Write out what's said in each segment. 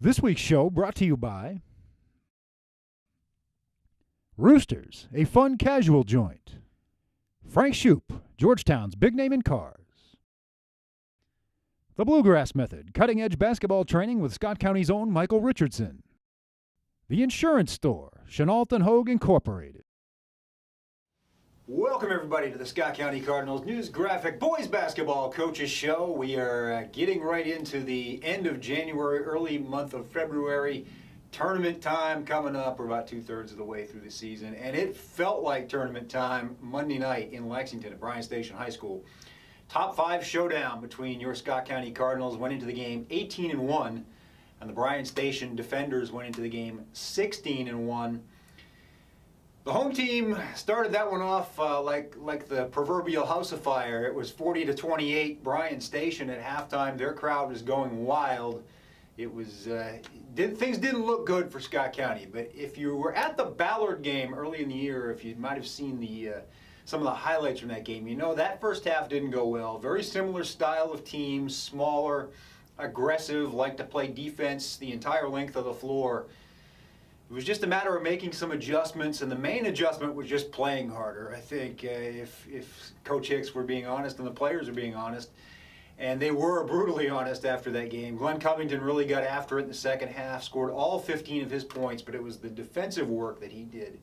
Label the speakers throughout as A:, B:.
A: This week's show brought to you by Roosters, a fun casual joint. Frank Shoup, Georgetown's big name in cars. The Bluegrass Method, cutting-edge basketball training with Scott County's own Michael Richardson. The Insurance Store, Chenault & Hogue Incorporated.
B: Welcome everybody to the Scott County Cardinals News Graphic Boys Basketball Coaches Show. We are getting right into the end of January, early month of February. Tournament time coming up. We're about 2/3 of the way through the season, and it felt like tournament time Monday night in Lexington at Bryan Station High School. Top 5 showdown between your Scott County Cardinals went into the game 18-1, and the Bryan Station Defenders went into the game 16-1. The home team started that one off like the proverbial house of fire. It was 40-28 Bryan Station at halftime. Their crowd was going wild. It was things didn't look good for Scott County. But if you were at the Ballard game early in the year, if you might have seen some of the highlights from that game, you know that first half didn't go well. Very similar style of team, smaller, aggressive, like to play defense the entire length of the floor. It was just a matter of making some adjustments, and the main adjustment was just playing harder. I think if Coach Hicks were being honest and the players are being honest, and they were brutally honest after that game. Glenn Covington really got after it in the second half, scored all 15 of his points, but it was the defensive work that he did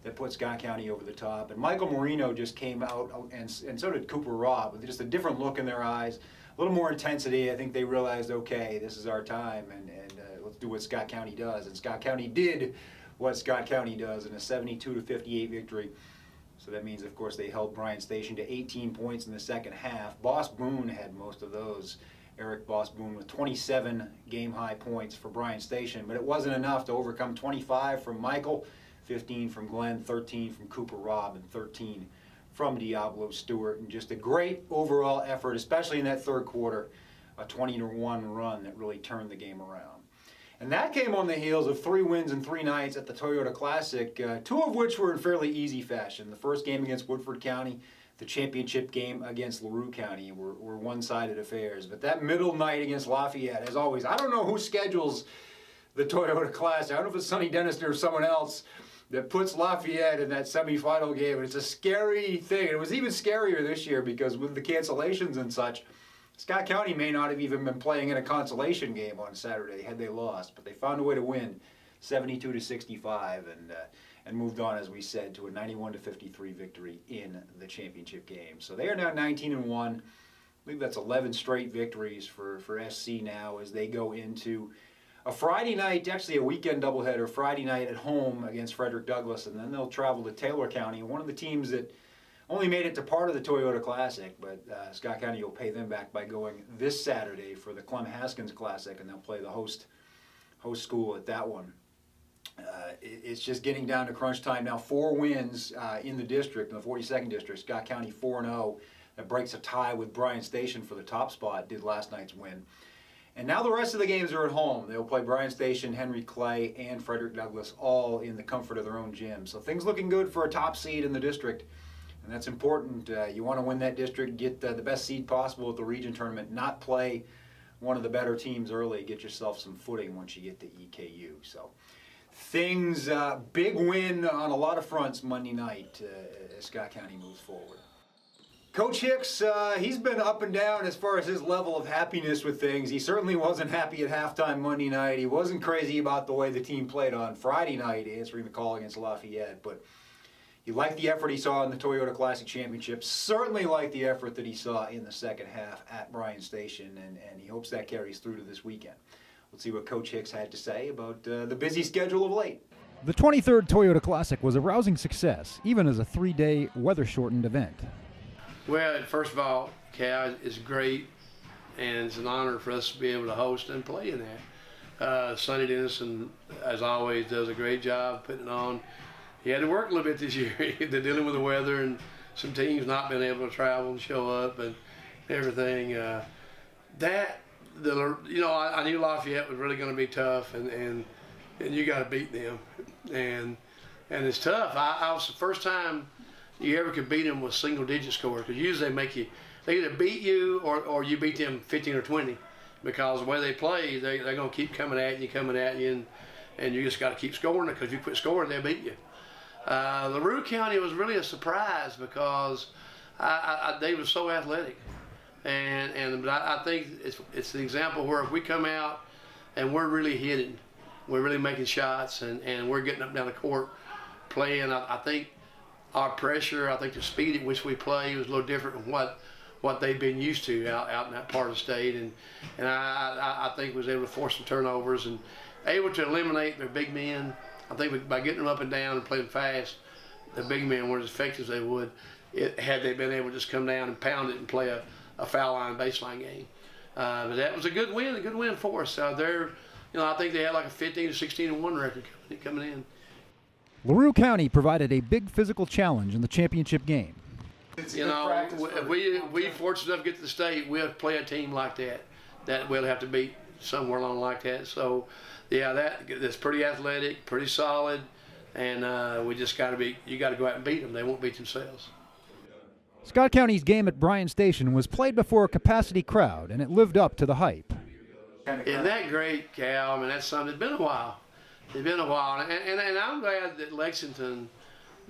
B: that put Scott County over the top. And Michael Marino just came out, and so did Cooper Robb, with just a different look in their eyes, a little more intensity. I think they realized, okay, this is our time, and let's do what Scott County does. And Scott County did what Scott County does in a 72-58 victory. So that means, of course, they held Bryan Station to 18 points in the second half. Boss Boone had most of those. Eric Boss Boone with 27 game-high points for Bryan Station. But it wasn't enough to overcome 25 from Michael, 15 from Glenn, 13 from Cooper Robb, and 13 from Diablo Stewart. And just a great overall effort, especially in that third quarter, a 20-1 run that really turned the game around. And that came on the heels of 3 wins in 3 nights at the Toyota Classic, 2 of which were in fairly easy fashion. The first game against Woodford County, the championship game against LaRue County were one-sided affairs. But that middle night against Lafayette, as always, I don't know who schedules the Toyota Classic. I don't know if it's Sonny Dennison or someone else that puts Lafayette in that semifinal game. And it's a scary thing. It was even scarier this year because with the cancellations and such, Scott County may not have even been playing in a consolation game on Saturday had they lost, but they found a way to win 72-65 and moved on, as we said, to a 91-53 victory in the championship game. So they are now 19-1. I believe that's 11 straight victories for SC now as they go into a Friday night, actually a weekend doubleheader, Friday night at home against Frederick Douglass, and then they'll travel to Taylor County, one of the teams that only made it to part of the Toyota Classic, but Scott County will pay them back by going this Saturday for the Clem Haskins Classic, and they'll play the host school at that one. It's just getting down to crunch time now. 4 wins in the district, in the 42nd district. Scott County 4-0. That breaks a tie with Bryan Station for the top spot, did last night's win. And now the rest of the games are at home. They'll play Bryan Station, Henry Clay, and Frederick Douglass all in the comfort of their own gym. So things looking good for a top seed in the district. And that's important. You want to win that district, get the best seed possible at the region tournament, not play one of the better teams early, get yourself some footing once you get to EKU. So things, big win on a lot of fronts Monday night as Scott County moves forward. Coach Hicks, he's been up and down as far as his level of happiness with things. He certainly wasn't happy at halftime Monday night. He wasn't crazy about the way the team played on Friday night, answering the call against Lafayette, but he liked the effort he saw in the Toyota Classic Championship, certainly liked the effort that he saw in the second half at Bryan Station, and he hopes that carries through to this weekend. We'll see what Coach Hicks had to say about the busy schedule of late.
A: The 23rd Toyota Classic was a rousing success, even as a 3-day weather-shortened event.
C: Well, first of all, Cal is great, and it's an honor for us to be able to host and play in that. Sonny Dennison, as always, does a great job putting it on. He had to work a little bit this year. They're dealing with the weather and some teams not being able to travel and show up and everything. I knew Lafayette was really going to be tough, and you got to beat them, and it's tough. I was the first time you ever could beat them with single-digit scores, because usually they either beat you or you beat them 15 or 20. because the way they play, they're going to keep coming at you, and you just got to keep scoring it, because if you quit scoring, they'll beat you. LaRue County was really a surprise because they were so athletic, but I think it's an example where if we come out and we're really hitting, we're really making shots, and we're getting up and down the court playing. I think our pressure, I think the speed at which we play was a little different from what they've been used to out in that part of the state, and I think was able to force some turnovers and able to eliminate their big men. I think by getting them up and down and playing fast, the big men weren't as effective as they would had they been able to just come down and pound it and play a foul line baseline game. But that was a good win for us. I think they had like a 15 to 16-1 record coming in.
A: LaRue County provided a big physical challenge in the championship game.
C: If we fortunate enough to get to the state, we'll play a team like that we'll have to beat somewhere along like that. So, yeah, that's pretty athletic, pretty solid, and we just you got to go out and beat them. They won't beat themselves.
A: Scott County's game at Bryan Station was played before a capacity crowd, and it lived up to the hype.
C: Isn't that great, Cal? I mean, that's something. It's been a while. And I'm glad that Lexington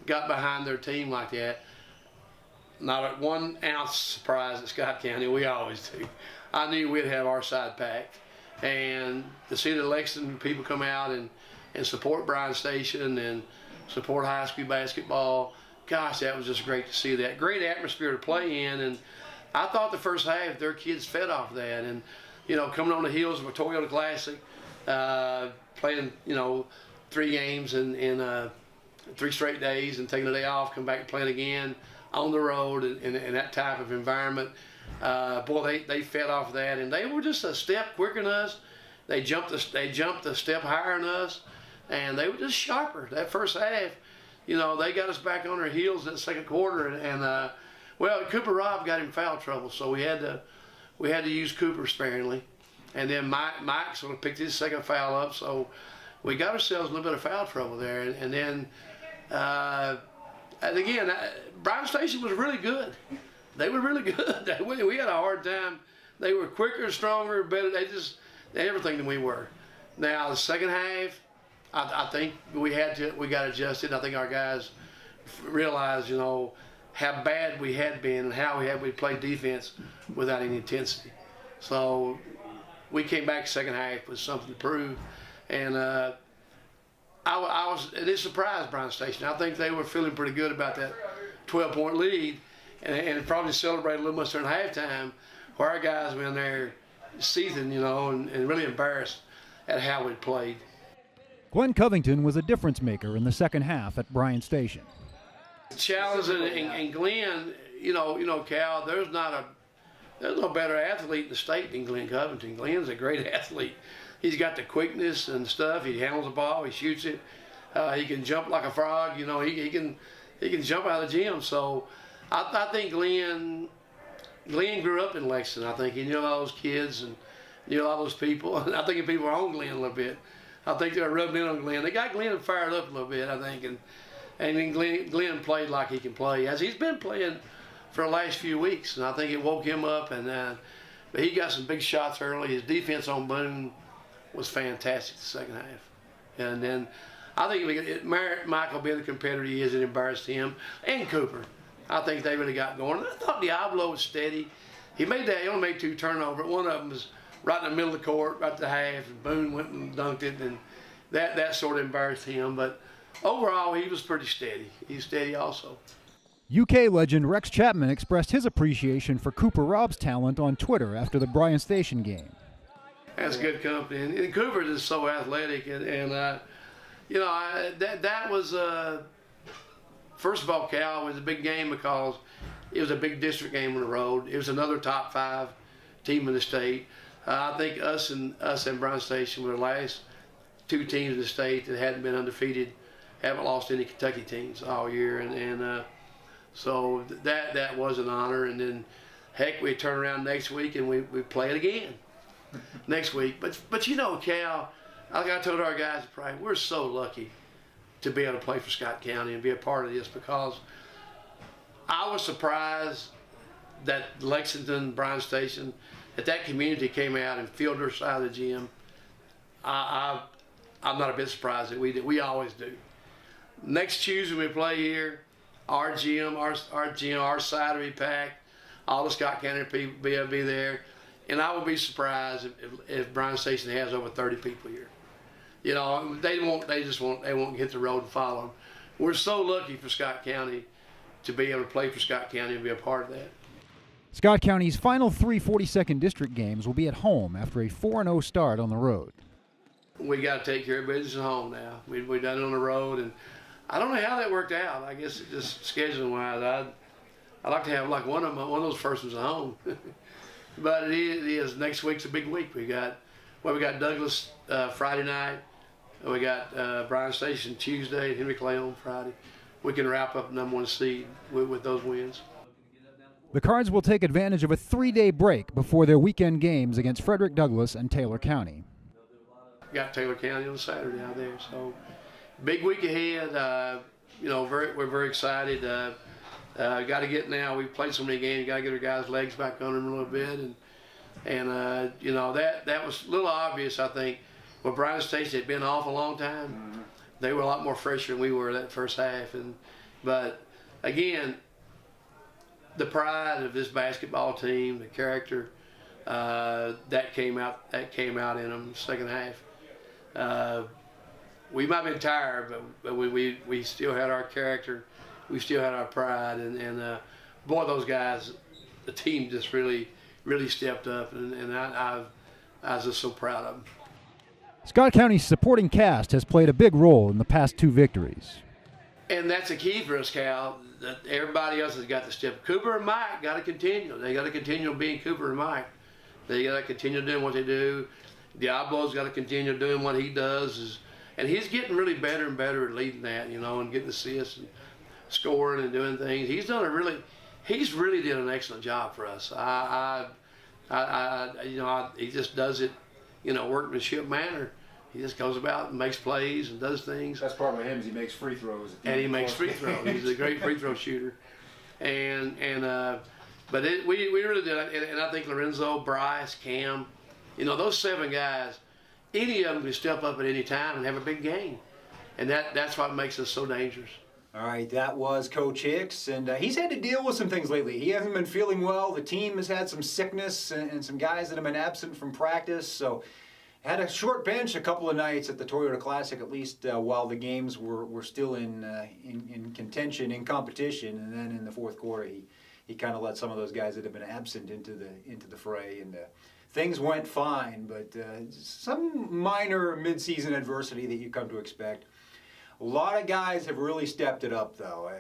C: got behind their team like that. Not a 1 ounce surprise at Scott County. We always do. I knew we'd have our side packed. And to see the Lexington people come out and support Bryan Station and support high school basketball, gosh, that was just great to see that. Great atmosphere to play in. And I thought the first half, their kids fed off that. And, coming on the heels of a Toyota Classic, playing, 3 games in 3 straight days and taking a day off, come back and playing again on the road in that type of environment. They fed off that, and they were just a step quicker than us. They jumped a step higher than us, and they were just sharper. That first half, they got us back on our heels in the second quarter, and Cooper Robb got in foul trouble, so we had to use Cooper sparingly, and then Mike sort of picked his second foul up, so we got ourselves a little bit of foul trouble there, and then. And again, Bryan Station was really good. They were really good. We had a hard time. They were quicker, stronger, better. They everything than we were. Now the second half, I think we got adjusted. I think our guys realized, how bad we had been and how we played defense without any intensity. So we came back second half with something to prove, and. It surprised Bryan Station. I think they were feeling pretty good about that 12-point lead, and probably celebrated a little much during halftime, where our guys were in there seething, and really embarrassed at how we played.
A: Glenn Covington was a difference maker in the second half at Bryan Station.
C: The challenge and Glenn, Cal, there's no better athlete in the state than Glenn Covington. Glenn's a great athlete. He's got the quickness and stuff. He handles the ball. He shoots it. He can jump like a frog. He can jump out of the gym. So I think Glenn grew up in Lexington. I think he knew a lot of those kids and knew a lot of those people. I think people were on Glenn a little bit. I think they were rubbing in on Glenn. They got Glenn fired up a little bit, I think. And then Glenn played like he can play, as he's been playing for the last few weeks. And I think it woke him up. But he got some big shots early. His defense on Boone was fantastic the second half. And then I think Michael being the competitor he is, it embarrassed him. And Cooper. I think they really got going. And I thought Diablo was steady. He only made 2 turnovers. One of them was right in the middle of the court, right at the half, and Boone went and dunked it, and that sort of embarrassed him. But overall, he was pretty steady. He's steady also.
A: UK legend Rex Chapman expressed his appreciation for Cooper Robb's talent on Twitter after the Bryan Station game.
C: That's good company, and Cooper is so athletic, that was first of all, Cal, was a big game because it was a big district game on the road. It was another top 5 team in the state. I think us and Bryan Station were the last 2 teams in the state that hadn't been undefeated, haven't lost any Kentucky teams all year, and so that was an honor. And then, heck, we turn around next week and we play it again. Next week, but Cal, like I told our guys at Pride, we're so lucky to be able to play for Scott County and be a part of this, because I was surprised that Lexington, Bryan Station that community came out and filled their side of the gym, I'm not a bit surprised that we did. We always do. Next Tuesday we play here, our gym, our side will be packed. All the Scott County people will be there, and I would be surprised if Bryan Station has over 30 people here. You know, they won't hit the road and follow them. We're so lucky for Scott County to be able to play for Scott County and be a part of that.
A: Scott County's final 3 42nd District games will be at home after a 4-0 start on the road.
C: We got to take care of business at home now. We've done it on the road, and I don't know how that worked out. I guess just scheduling-wise, I'd like to have like one of those first ones at home. But it is. Next week's a big week. We got Douglas Friday night. We got Bryan Station Tuesday, Henry Clay on Friday. We can wrap up number 1 seed with those wins.
A: The Cards will take advantage of a 3-day break before their weekend games against Frederick Douglass and Taylor County.
C: Got Taylor County on Saturday out there, so big week ahead. You know, we're very excited. Got to get now. We've played so many games. Got to get our guys' legs back on them a little bit, and you know that was a little obvious. I think. Well, Bryan Station had been off a long time. Mm-hmm. They were a lot more fresher than we were that first half, but again, the pride of this basketball team, the character that came out in them the second half. We might have been tired, but we still had our character. We still had our pride, and boy, those guys, the team just really stepped up, and I was just so proud of them.
A: Scott County's supporting cast has played a big role in the past 2 victories.
C: And that's a key for us, Cal. That everybody else has got to step. Cooper and Mike got to continue. They got to continue being Cooper and Mike. They got to continue doing what they do. Diablo's got to continue doing what he does. And he's getting really better and better at leading that, you know, and getting assists and scoring and doing things. He's really did an excellent job for us. He just does it, you know, workmanship manner. He just goes about and makes plays and does things.
D: Best part about him is he makes free throws.
C: And he makes free throws. He's a great free throw shooter. But we really did. And I think Lorenzo, Bryce, Cam, you know, those 7 guys, any of them can step up at any time and have a big game. And that's what makes us so dangerous.
B: All right, that was Coach Hicks, and he's had to deal with some things lately. He hasn't been feeling well. The team has had some sickness and some guys that have been absent from practice. So had a short bench a couple of nights at the Toyota Classic, at least while the games were still in contention, in competition. And then in the fourth quarter, he kind of let some of those guys that have been absent into the fray, and things went fine. But some minor midseason adversity that you come to expect. A lot of guys have really stepped it up, though.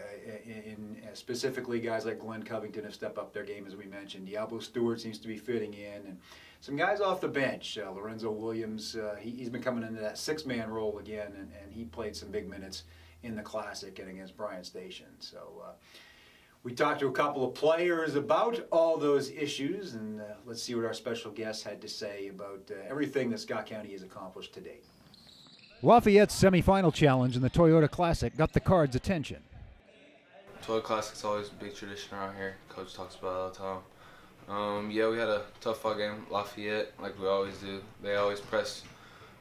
B: Specifically, guys like Glenn Covington have stepped up their game, as we mentioned. Diablo Stewart seems to be fitting in. And some guys off the bench. Lorenzo Williams, he's been coming into that 6-man role again, and he played some big minutes in the Classic and against Bryan Station. So we talked to a couple of players about all those issues, and let's see what our special guest had to say about everything that Scott County has accomplished to date.
A: Lafayette's semifinal challenge in the Toyota Classic got the Cards' attention.
E: Toyota Classic's always a big tradition around here. Coach talks about it all the time. Yeah, we had a tough fought game. Lafayette, like we always do. They always press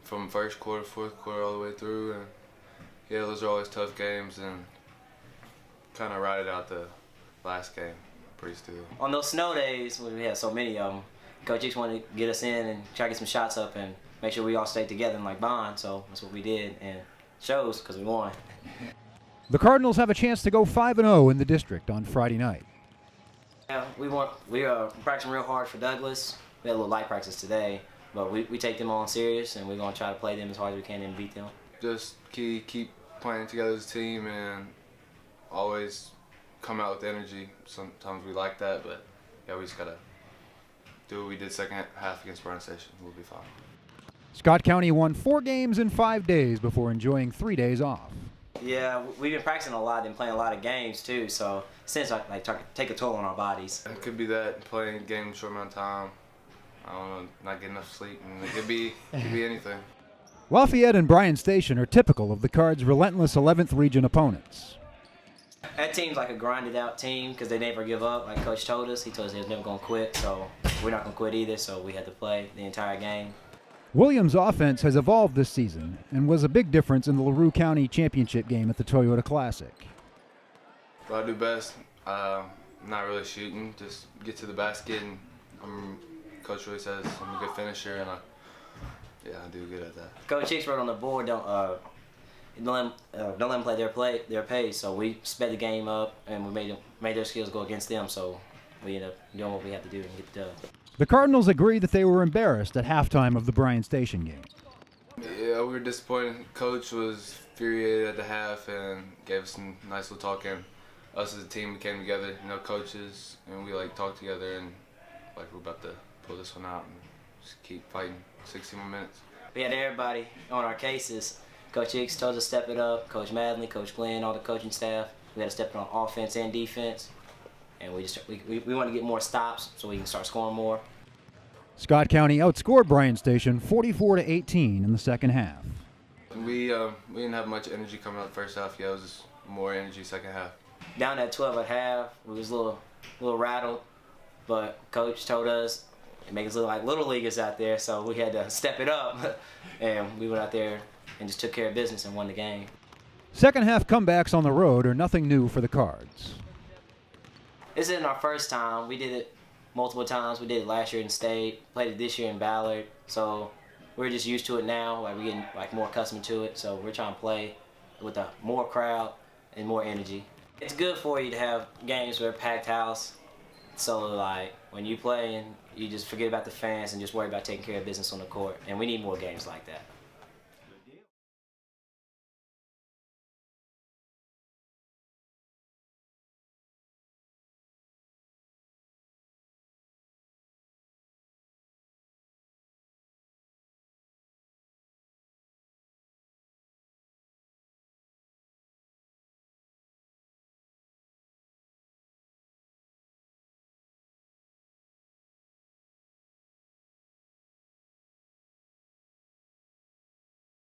E: from first quarter, fourth quarter, all the way through. And yeah, those are always tough games, and kind of ride it out the last game pretty still.
F: On those snow days, when we had so many of them, Coach Hicks wanted to get us in and try to get some shots up and make sure we all stayed together and like bond. So that's what we did, and it shows because we won.
A: The Cardinals have a chance to go 5-0 in the district on Friday night.
F: Yeah, we are practicing real hard for Douglas. We had a little light practice today, but we take them on serious, and we're going to try to play them as hard as we can and beat them.
E: Just keep playing together as a team and always come out with energy. Sometimes we like that, but yeah, we just got to do what we did second half against Bryan Station. We'll be fine.
A: Scott County won 4 games in 5 days before enjoying 3 days off.
F: Yeah, we've been practicing a lot and playing a lot of games too, so since take a toll on our bodies.
E: It could be that, playing a game in a short amount of time, I don't know, not getting enough sleep, and it could be anything.
A: Lafayette and Bryan Station are typical of the Cards' relentless 11th region opponents.
F: That team's like a grinded out team because they never give up. Like Coach told us, he told us they was never going to quit, so we're not going to quit either, so we had to play the entire game.
A: Williams' offense has evolved this season and was a big difference in the LaRue County championship game at the Toyota Classic.
E: What I do best, not really shooting, just get to the basket. And Coach really says I'm a good finisher, and I do good at that.
F: Coach Hicks wrote on the board, don't let them play their pace. So we sped the game up, and we made their skills go against them. So we ended up doing what we had to do and get the dub.
A: The Cardinals agreed that they were embarrassed at halftime of the Bryan Station game.
E: Yeah, we were disappointed. Coach was infuriated at the half and gave us some nice little talk. And us as a team, we came together, coaches, and we talked together, and we're about to pull this one out and just keep fighting 60 more minutes.
F: We had everybody on our cases. Coach Hicks told us to step it up. Coach Madley, Coach Glenn, all the coaching staff. We had to step it on offense and defense. And we want to get more stops so we can start scoring more.
A: Scott County outscored Bryan Station 44-18 in the second half.
E: We didn't have much energy coming out the first half. Yeah, it was just more energy second half.
F: Down at 12 at half, we was a little rattled, but Coach told us it made us look like little leaguers out there, so we had to step it up, and we went out there and just took care of business and won the game.
A: Second half comebacks on the road are nothing new for the Cards.
F: This isn't our first time. We did it multiple times. We did it last year in State, played it this year in Ballard, so we're just used to it now. We're getting more accustomed to it, so we're trying to play with a more crowd and more energy. It's good for you to have games where packed house, so when you play and you just forget about the fans and just worry about taking care of business on the court, and we need more games like that.